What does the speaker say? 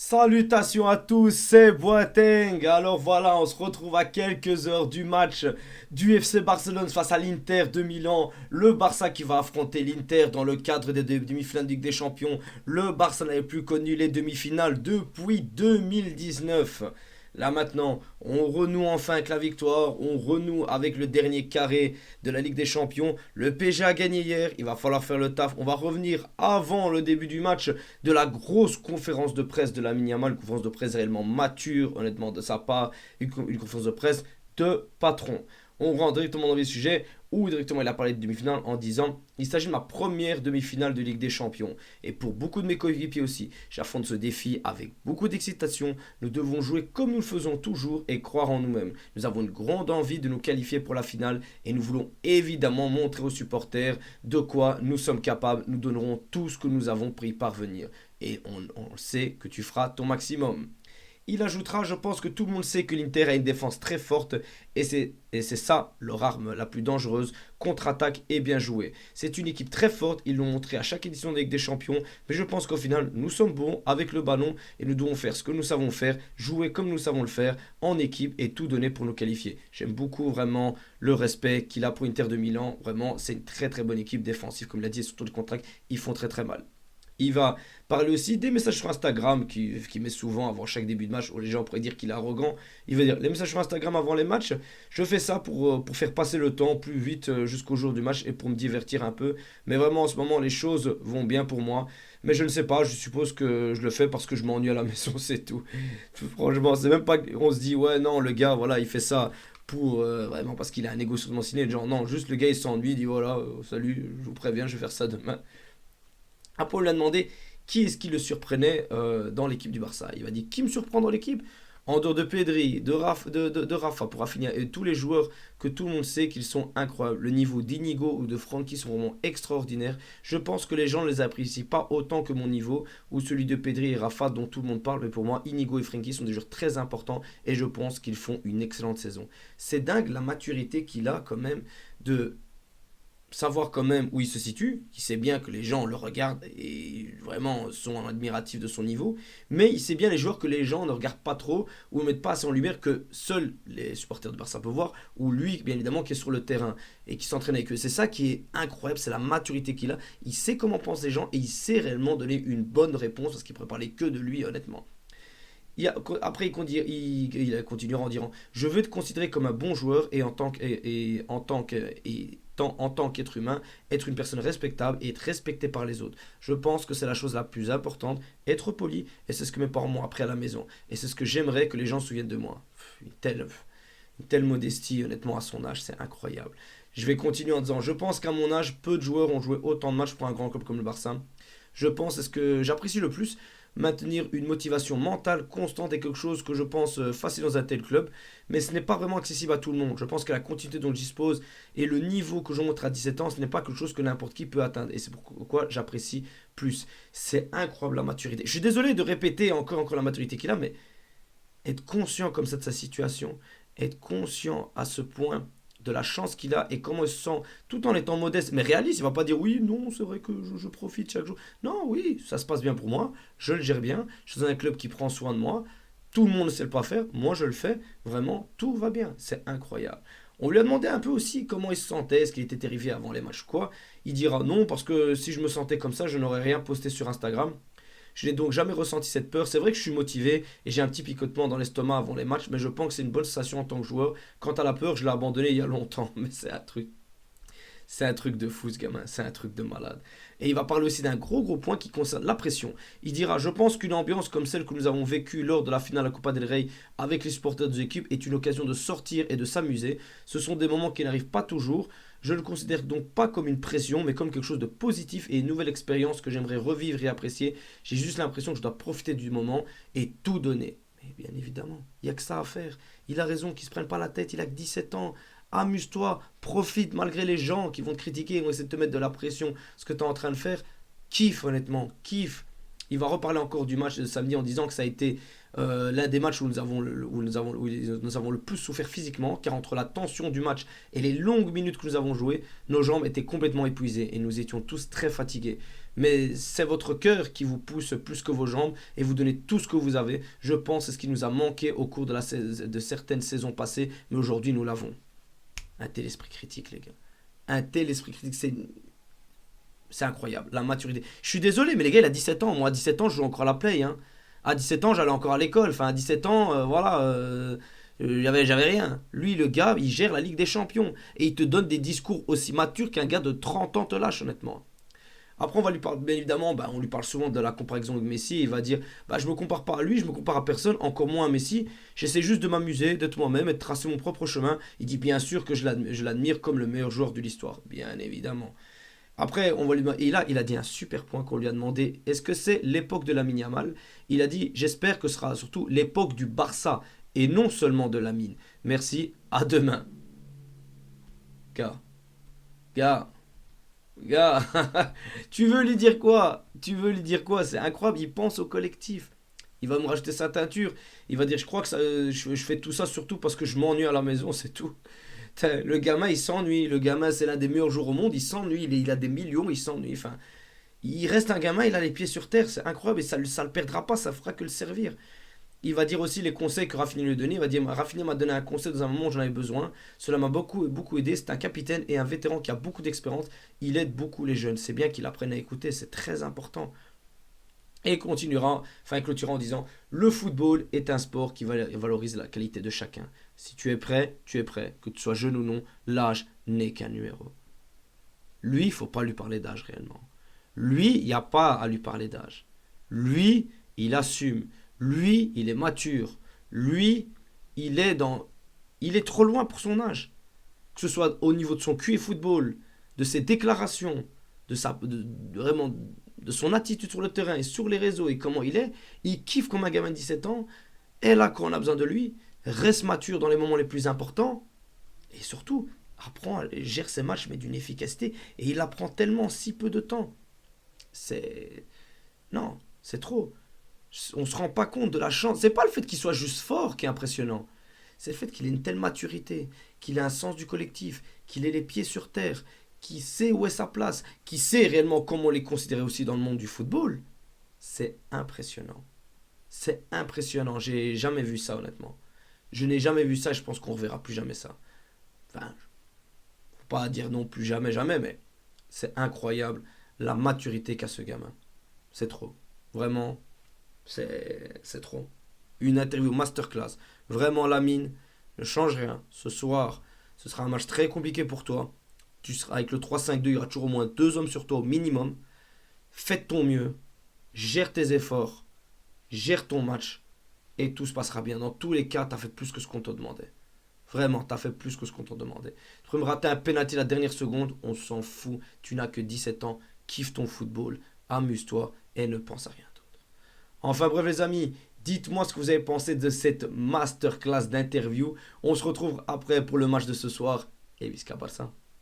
Salutations à tous, c'est Boateng. Alors voilà, on se retrouve à quelques heures du match du FC Barcelone face à l'Inter de Milan. Le Barça qui va affronter l'Inter dans le cadre des demi-finales de Ligue des Champions. Le Barça n'avait plus connu les demi-finales depuis 2019. Là maintenant, on renoue enfin avec la victoire, on renoue avec le dernier carré de la Ligue des Champions. Le PSG a gagné hier, il va falloir faire le taf. On va revenir avant le début du match de la grosse conférence de presse de Lamine Yamal, une conférence de presse réellement mature, honnêtement, de sa part, une conférence de presse de patron. On rentre directement dans le sujet où directement il a parlé de demi-finale en disant il s'agit de ma première demi-finale de Ligue des Champions. Et pour beaucoup de mes coéquipiers aussi, j'affronte ce défi avec beaucoup d'excitation. Nous devons jouer comme nous le faisons toujours et croire en nous-mêmes. Nous avons une grande envie de nous qualifier pour la finale et nous voulons évidemment montrer aux supporters de quoi nous sommes capables. Nous donnerons tout ce que nous avons pour y parvenir. Et on sait que tu feras ton maximum. Il ajoutera, je pense que tout le monde sait que l'Inter a une défense très forte et c'est ça leur arme la plus dangereuse, contre-attaque et bien jouée. C'est une équipe très forte, ils l'ont montré à chaque édition de Ligue des Champions, mais je pense qu'au final, nous sommes bons avec le ballon et nous devons faire ce que nous savons faire, jouer comme nous savons le faire en équipe et tout donner pour nous qualifier. J'aime beaucoup vraiment le respect qu'il a pour l'Inter de Milan, vraiment c'est une très très bonne équipe défensive, comme il l'a dit, surtout le contre-attaque, ils font très très mal. Il va parler aussi des messages sur Instagram qui met souvent avant chaque début de match où les gens pourraient dire qu'il est arrogant. Il va dire les messages sur Instagram avant les matchs, je fais ça pour faire passer le temps plus vite jusqu'au jour du match et pour me divertir un peu. Mais vraiment en ce moment les choses vont bien pour moi. Mais je ne sais pas, je suppose que je le fais parce que je m'ennuie à la maison, c'est tout. Franchement, c'est même pas qu'on se dit ouais non le gars voilà il fait ça pour vraiment parce qu'il a un égo surdimensionné. Genre non, juste le gars il s'ennuie, il dit voilà salut, je vous préviens, je vais faire ça demain. Après, on lui a demandé qui est-ce qui le surprenait dans l'équipe du Barça. Il va dire qui me surprend dans l'équipe. En dehors de Pedri, de Rafa, pour Rafinha et tous les joueurs que tout le monde sait qu'ils sont incroyables. Le niveau d'Inigo ou de Francky sont vraiment extraordinaires. Je pense que les gens ne les apprécient pas autant que mon niveau ou celui de Pedri et Rafa dont tout le monde parle. Mais pour moi, Inigo et Francky sont des joueurs très importants et je pense qu'ils font une excellente saison. C'est dingue la maturité qu'il a quand même de savoir quand même où il se situe, qui sait bien que les gens le regardent et vraiment sont admiratifs de son niveau, mais il sait bien les joueurs que les gens ne regardent pas trop ou ne mettent pas assez en lumière que seuls les supporters de Barça peuvent voir, ou lui bien évidemment qui est sur le terrain et qui s'entraîne avec eux. C'est ça qui est incroyable, c'est la maturité qu'il a, il sait comment pensent les gens et il sait réellement donner une bonne réponse parce qu'il ne pourrait parler que de lui honnêtement. Après, il continuera en disant je veux te considérer comme un bon joueur et en tant qu'être humain, être une personne respectable et être respecté par les autres. Je pense que c'est la chose la plus importante, être poli, et c'est ce que mes parents m'ont appris à la maison. Et c'est ce que j'aimerais que les gens se souviennent de moi. Une telle modestie, honnêtement, à son âge, c'est incroyable. Je vais continuer en disant je pense qu'à mon âge, peu de joueurs ont joué autant de matchs pour un grand club comme le Barça. Je pense, c'est ce que j'apprécie le plus, maintenir une motivation mentale constante est quelque chose que je pense facile dans un tel club, mais ce n'est pas vraiment accessible à tout le monde. Je pense que la continuité dont je dispose et le niveau que je montre à 17 ans, ce n'est pas quelque chose que n'importe qui peut atteindre. Et c'est pourquoi j'apprécie plus. C'est incroyable la maturité. Je suis désolé de répéter encore la maturité qu'il a, mais être conscient comme ça de sa situation, être conscient à ce point de la chance qu'il a et comment il se sent tout en étant modeste mais réaliste. Il va pas dire oui, non, c'est vrai que je profite chaque jour. Non, oui, ça se passe bien pour moi, je le gère bien, je suis dans un club qui prend soin de moi, tout le monde ne sait pas faire, moi je le fais, vraiment, tout va bien, c'est incroyable. On lui a demandé un peu aussi comment il se sentait, est-ce qu'il était terrifié avant les matchs ou quoi. Il dira non, parce que si je me sentais comme ça, je n'aurais rien posté sur Instagram. Je n'ai donc jamais ressenti cette peur. C'est vrai que je suis motivé et j'ai un petit picotement dans l'estomac avant les matchs, mais je pense que c'est une bonne sensation en tant que joueur. Quant à la peur, je l'ai abandonné il y a longtemps, mais c'est un truc de fou ce gamin, c'est un truc de malade. Et il va parler aussi d'un gros point qui concerne la pression. Il dira je pense qu'une ambiance comme celle que nous avons vécue lors de la finale à la Copa del Rey avec les supporters des équipes est une occasion de sortir et de s'amuser. Ce sont des moments qui n'arrivent pas toujours. Je ne le considère donc pas comme une pression, mais comme quelque chose de positif et une nouvelle expérience que j'aimerais revivre et apprécier. J'ai juste l'impression que je dois profiter du moment et tout donner. Mais bien évidemment, il n'y a que ça à faire. Il a raison, qu'il ne se prenne pas la tête, il a que 17 ans. Amuse-toi, profite malgré les gens qui vont te critiquer, qui vont essayer de te mettre de la pression. Ce que tu es en train de faire, kiffe honnêtement, kiffe. Il va reparler encore du match de samedi en disant que ça a été l'un des matchs où nous avons le plus souffert physiquement, car entre la tension du match et les longues minutes que nous avons jouées, nos jambes étaient complètement épuisées et nous étions tous très fatigués. Mais c'est votre cœur qui vous pousse plus que vos jambes et vous donnez tout ce que vous avez. Je pense que c'est ce qui nous a manqué au cours de certaines saisons passées, mais aujourd'hui nous l'avons. Un tel esprit critique, les gars. Un tel esprit critique, c'est incroyable. La maturité. Je suis désolé, mais les gars, il a 17 ans. Moi, à 17 ans, je joue encore à la play. Hein. À 17 ans, j'allais encore à l'école. Enfin, à 17 ans, voilà. J'avais rien. Lui, le gars, il gère la Ligue des Champions. Et il te donne des discours aussi matures qu'un gars de 30 ans te lâche, honnêtement. Après, on va lui parler, bien évidemment, bah, on lui parle souvent de la comparaison avec Messi. Il va dire, bah, je me compare pas à lui, je me compare à personne, encore moins à Messi. J'essaie juste de m'amuser, d'être moi-même et de tracer mon propre chemin. Il dit bien sûr que je l'admire comme le meilleur joueur de l'histoire, bien évidemment. Après, on va lui demander, et là, il a dit un super point qu'on lui a demandé. Est-ce que c'est l'époque de Lamine Yamal? Il a dit, j'espère que ce sera surtout l'époque du Barça et non seulement de Lamine. Merci, à demain. Gars, gars. Gars, tu veux lui dire quoi? Tu veux lui dire quoi? C'est incroyable, il pense au collectif. Il va me rajouter sa teinture. Il va dire, je crois que je fais tout ça surtout parce que je m'ennuie à la maison, c'est tout. Le gamin, il s'ennuie. Le gamin, c'est l'un des meilleurs joueurs au monde. Il s'ennuie. Il a des millions, il s'ennuie. Enfin, il reste un gamin, il a les pieds sur terre. C'est incroyable et ça le perdra pas, ça fera que le servir. Il va dire aussi les conseils que Rafinha lui a donnés. Il va dire, Rafinha m'a donné un conseil dans un moment où j'en avais besoin. Cela m'a beaucoup aidé. C'est un capitaine et un vétéran qui a beaucoup d'expérience. Il aide beaucoup les jeunes. C'est bien qu'il apprenne à écouter. C'est très important. Et il continuera, enfin il clôturera en disant, le football est un sport qui valorise la qualité de chacun. Si tu es prêt, tu es prêt. Que tu sois jeune ou non, l'âge n'est qu'un numéro. Lui, il ne faut pas lui parler d'âge réellement. Lui, il n'y a pas à lui parler d'âge. Lui, il assume. Lui, il est mature. Lui, il est trop loin pour son âge. Que ce soit au niveau de son QI football, de ses déclarations, vraiment de son attitude sur le terrain et sur les réseaux et comment il kiffe comme un gamin de 17 ans, est là quand on a besoin de lui, reste mature dans les moments les plus importants et surtout gère ses matchs mais d'une efficacité et il apprend tellement en si peu de temps. C'est non, c'est trop. On se rend pas compte de la chance. C'est pas le fait qu'il soit juste fort qui est impressionnant. C'est le fait qu'il ait une telle maturité, qu'il ait un sens du collectif, qu'il ait les pieds sur terre, qu'il sait où est sa place, qu'il sait réellement comment les considérer aussi dans le monde du football. C'est impressionnant. C'est impressionnant. J'ai jamais vu ça, honnêtement. Je n'ai jamais vu ça et je pense qu'on ne reverra plus jamais ça. Enfin, faut pas dire non plus jamais, jamais, mais c'est incroyable la maturité qu'a ce gamin. C'est trop. Vraiment, c'est trop. Une interview masterclass. Vraiment, Lamine, ne change rien. Ce soir, ce sera un match très compliqué pour toi. Tu seras avec le 3-5-2, il y aura toujours au moins deux hommes sur toi au minimum. Fais de ton mieux. Gère tes efforts. Gère ton match. Et tout se passera bien. Dans tous les cas, tu as fait plus que ce qu'on te demandait. Vraiment, tu as fait plus que ce qu'on te demandait. Tu peux me rater un penalty la dernière seconde, on s'en fout. Tu n'as que 17 ans. Kiffe ton football. Amuse-toi et ne pense à rien d'autre. Enfin bref les amis, dites-moi ce que vous avez pensé de cette masterclass d'interview. On se retrouve après pour le match de ce soir. Et Visca Barça.